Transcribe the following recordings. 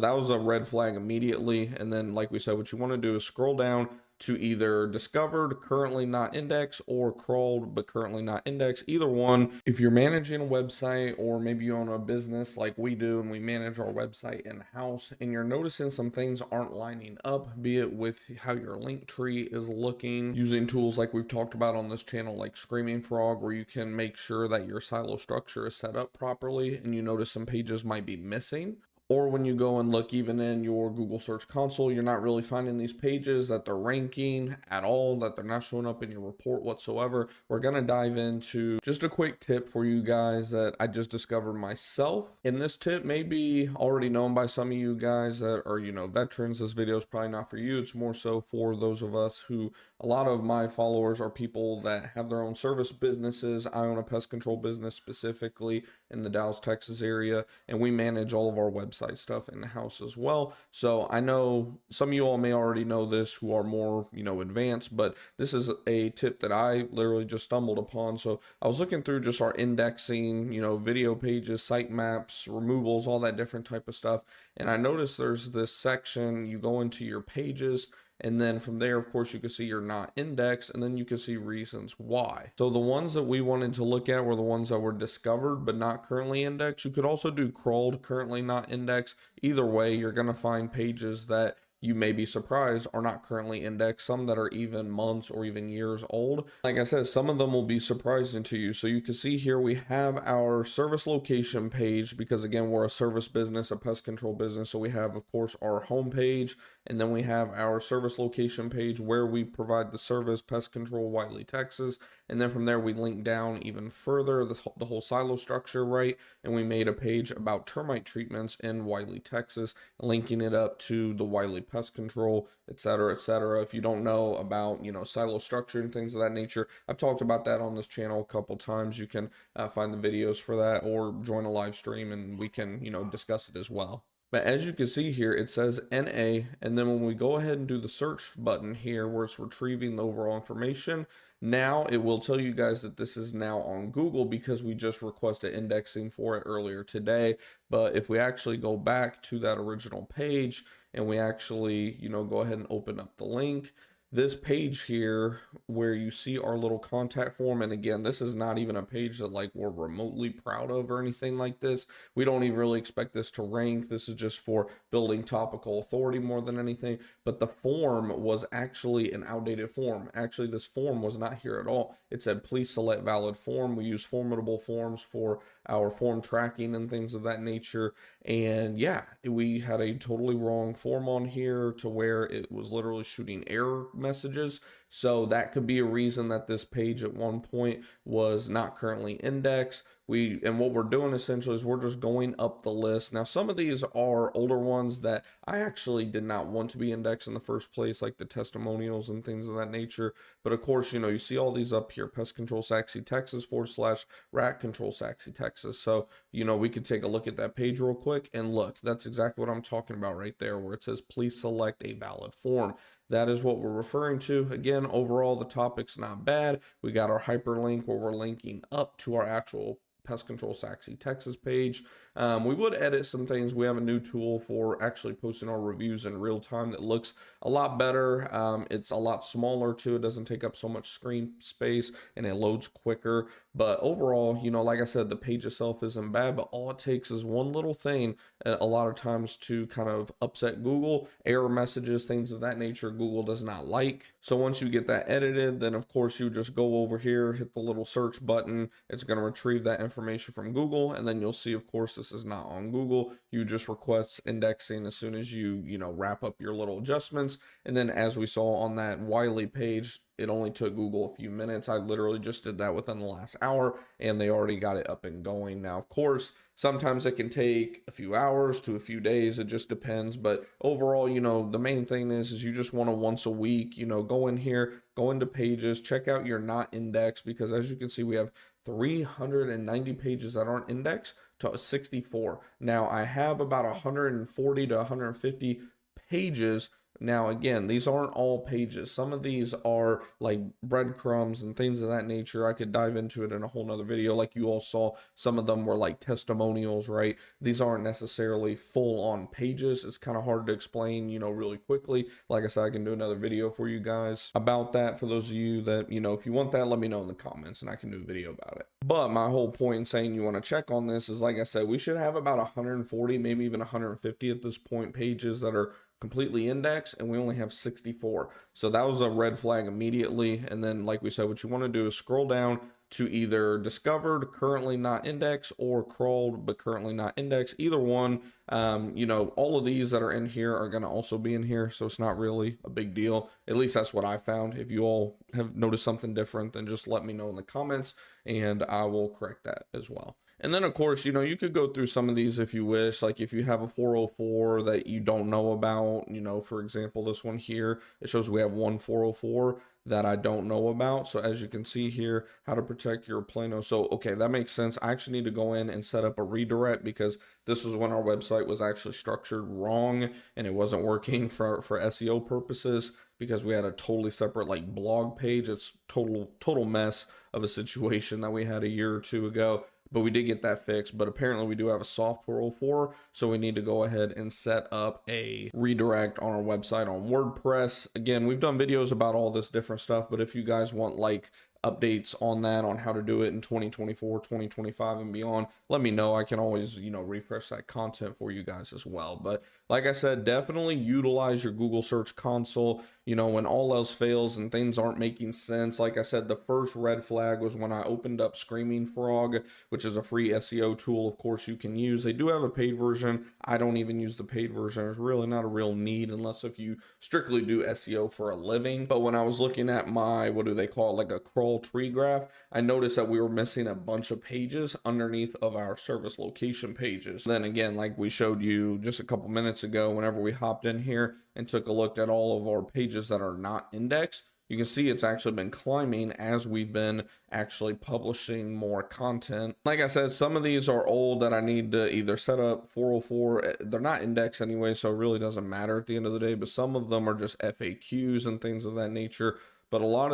that was a red flag immediately. And then, like we said, what you want to do is scroll down to either discovered, currently not indexed, or crawled but currently not indexed. Either one. If you're managing a website, or maybe you own a business like we do and we manage our website in-house, and you're noticing some things aren't lining up, be it with how your link tree is looking, using tools like we've talked about on this channel like Screaming Frog, where you can make sure that your silo structure is set up properly, and you notice some pages might be missing. Or when you go and look even in your Google Search Console, you're not really finding these pages, that they're ranking at all, that they're not showing up in your report whatsoever. We're going to dive into just a quick tip for you guys that I just discovered myself. And this tip may be already known by some of you guys that are, veterans. This video is probably not for you. It's more so for those of us who, a lot of my followers are people that have their own service businesses. I own a pest control business specifically in the Dallas, Texas area, and we manage all of our website stuff in the house as well. So I know some of you all may already know this who are more, advanced, but this is a tip that I literally just stumbled upon. So I was looking through just our indexing, video pages, site maps, removals, all that different type of stuff. And I noticed there's this section, you go into your pages, and then from there, of course, you can see you're not indexed, and then you can see reasons why. So the ones that we wanted to look at were the ones that were discovered but not currently indexed. You could also do crawled, currently not indexed. Either way, you're going to find pages that you may be surprised are not currently indexed, some that are even months or even years old. Like I said, some of them will be surprising to you. So you can see here we have our service location page, because again, we're a service business, a pest control business. So we have, of course, our home page, and then we have our service location page where we provide the service, pest control, Wiley, Texas. And then from there, we link down even further, the whole silo structure, right? And we made a page about termite treatments in Wiley, Texas, linking it up to the Wiley pest control, etc., etc. If you don't know about, silo structure and things of that nature, I've talked about that on this channel a couple times. You can find the videos for that, or join a live stream and we can, discuss it as well. But as you can see here, it says NA, and then when we go ahead and do the search button here where it's retrieving the overall information, now it will tell you guys that this is now on Google because we just requested indexing for it earlier today. But if we actually go back to that original page and we actually, go ahead and open up the link, this page here where you see our little contact form, and again, this is not even a page that like we're remotely proud of or anything like this. We don't even really expect this to rank. This is just for building topical authority more than anything. But the form was actually an outdated form. Actually, this form was not here at all. It said, please select valid form. We use formidable forms for our form tracking and things of that nature. And yeah, we had a totally wrong form on here to where it was literally shooting error messages. So that could be a reason that this page at one point was not currently indexed. And what we're doing essentially is we're just going up the list. Now, some of these are older ones that I actually did not want to be indexed in the first place, like the testimonials and things of that nature. But of course, you see all these up here, Pest Control Saxy Texas / Rat Control Saxy Texas. So, we could take a look at that page real quick and look, that's exactly what I'm talking about right there, where it says, please select a valid form. That is what we're referring to. Again, overall, the topic's not bad. We got our hyperlink where we're linking up to our actual Pest Control Saxy Texas page. We would edit some things. We have a new tool for actually posting our reviews in real time that looks a lot better. It's a lot smaller too. It doesn't take up so much screen space and it loads quicker. But overall, like I said, the page itself isn't bad, but all it takes is one little thing a lot of times to kind of upset Google. Error messages, things of that nature, Google does not like. So once you get that edited, then of course you just go over here, hit the little search button. It's going to retrieve that information from Google, and then you'll see, of course, this is not on Google. You just request indexing as soon as you wrap up your little adjustments. And then as we saw on that Wiley page, it only took Google a few minutes. I literally just did that within the last hour and they already got it up and going. Now, of course, sometimes it can take a few hours to a few days. It just depends. But overall, the main thing is you just want to once a week, go in here, go into pages, check out your not indexed, because as you can see, we have 390 pages that aren't indexed to 64. Now, I have about 140 to 150 pages Now, again, these aren't all pages. Some of these are like breadcrumbs and things of that nature. I could dive into it in a whole nother video. Like you all saw, some of them were like testimonials, right? These aren't necessarily full on pages. It's kind of hard to explain, really quickly. Like I said, I can do another video for you guys about that. For those of you that, if you want that, let me know in the comments and I can do a video about it. But my whole point in saying you want to check on this is, like I said, we should have about 140, maybe even 150 at this point, pages that are completely indexed, and we only have 64. So that was a red flag immediately. And then, like we said, what you want to do is scroll down to either discovered, currently not indexed, or crawled but currently not indexed. Either one. All of these that are in here are going to also be in here, so it's not really a big deal. At least that's what I found. If you all have noticed something different, then just let me know in the comments and I will correct that as well. And then, of course, you could go through some of these if you wish. Like if you have a 404 that you don't know about, for example, this one here, it shows we have one 404 that I don't know about. So as you can see here, how to protect your Plano. So, okay, that makes sense. I actually need to go in and set up a redirect because this was when our website was actually structured wrong and it wasn't working for SEO purposes, because we had a totally separate like blog page. It's total mess of a situation that we had a year or two ago. But we did get that fixed. But apparently we do have a soft 404, so we need to go ahead and set up a redirect on our website on WordPress. Again, we've done videos about all this different stuff, but if you guys want like updates on that, on how to do it in 2024, 2025 and beyond, let me know. I can always, refresh that content for you guys as well. But like I said, definitely utilize your Google Search Console, when all else fails and things aren't making sense. Like I said, the first red flag was when I opened up Screaming Frog, which is a free SEO tool, of course, you can use. They do have a paid version. I don't even use the paid version. There's really not a real need unless if you strictly do SEO for a living. But when I was looking at my, what do they call it, like a crawl tree graph, I noticed that we were missing a bunch of pages underneath of our service location pages. Then again, like we showed you just a couple minutes ago, whenever we hopped in here and took a look at all of our pages that are not indexed, you can see it's actually been climbing as we've been actually publishing more content. Like I said, some of these are old that I need to either set up 404. They're not indexed anyway, so it really doesn't matter at the end of the day, but some of them are just FAQs and things of that nature. But a lot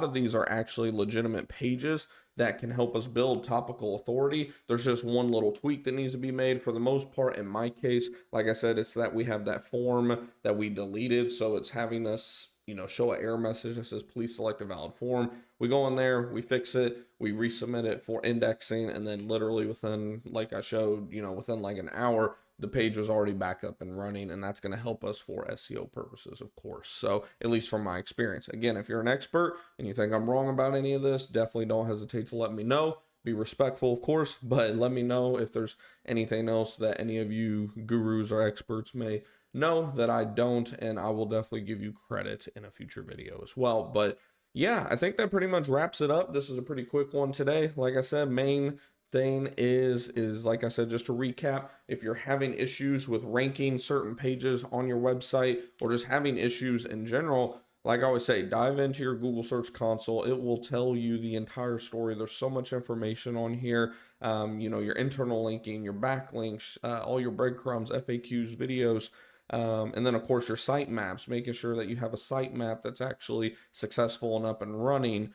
of these are actually legitimate pages that can help us build topical authority. There's just one little tweak that needs to be made. For the most part, in my case, like I said, it's that we have that form that we deleted, so it's having us show an error message that says please select a valid form. We go in there, we fix it, we resubmit it for indexing, and then literally within, like I showed, within like an hour, the page was already back up and running, and that's going to help us for SEO purposes, of course. So at least from my experience. Again, if you're an expert and you think I'm wrong about any of this, definitely don't hesitate to let me know. Be respectful, of course, but let me know if there's anything else that any of you gurus or experts may know that I don't, and I will definitely give you credit in a future video as well. But yeah, I think that pretty much wraps it up. This is a pretty quick one today. Like I said, main thing is like I said, just to recap, if you're having issues with ranking certain pages on your website or just having issues in general, like I always say, dive into your Google Search Console. It will tell you the entire story. There's so much information on here. Your internal linking, your backlinks, all your breadcrumbs, FAQs, videos, and then of course your site maps, making sure that you have a site map that's actually successful and up and running.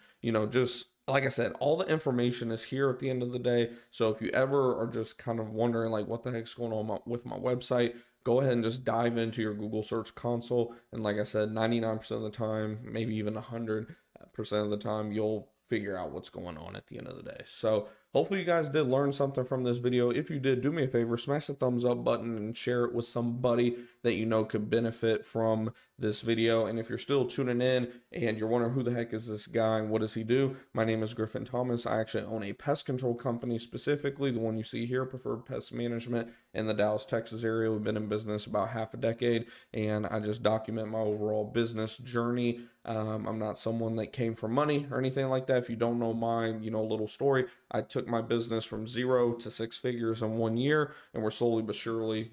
Just like I said, all the information is here at the end of the day. So if you ever are just kind of wondering like what the heck's going on with my website, go ahead and just dive into your Google Search Console. And like I said, 99% of the time, maybe even 100% of the time, you'll figure out what's going on at the end of the day. So hopefully you guys did learn something from this video. If you did, do me a favor, smash the thumbs up button and share it with somebody that you know could benefit from this video. And if you're still tuning in and you're wondering who the heck is this guy and what does he do, my name is Griffin Thomas. I actually own a pest control company, specifically the one you see here, Preferred Pest Management, in the Dallas, Texas area. We've been in business about half a decade, and I just document my overall business journey. I'm not someone that came from money or anything like that. If you don't know my, little story, I took my business from 0 to 6 figures in 1 year, and we're slowly but surely,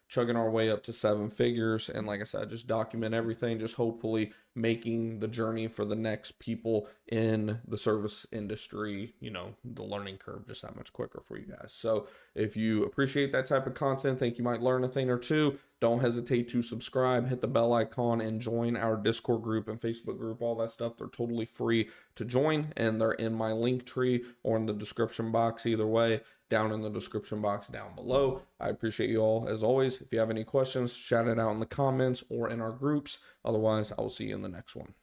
chugging our way up to 7 figures. And like I said, just document everything, just hopefully making the journey for the next people in the service industry, you know, the learning curve just that much quicker for you guys. So if you appreciate that type of content, think you might learn a thing or two, don't hesitate to subscribe, hit the bell icon, and join our Discord group and Facebook group, all that stuff. They're totally free to join, and they're in my link tree or in the description box, either way, down in the description box down below. I appreciate you all as always. If you have any questions, shout it out in the comments or in our groups. Otherwise, I will see you in the next one.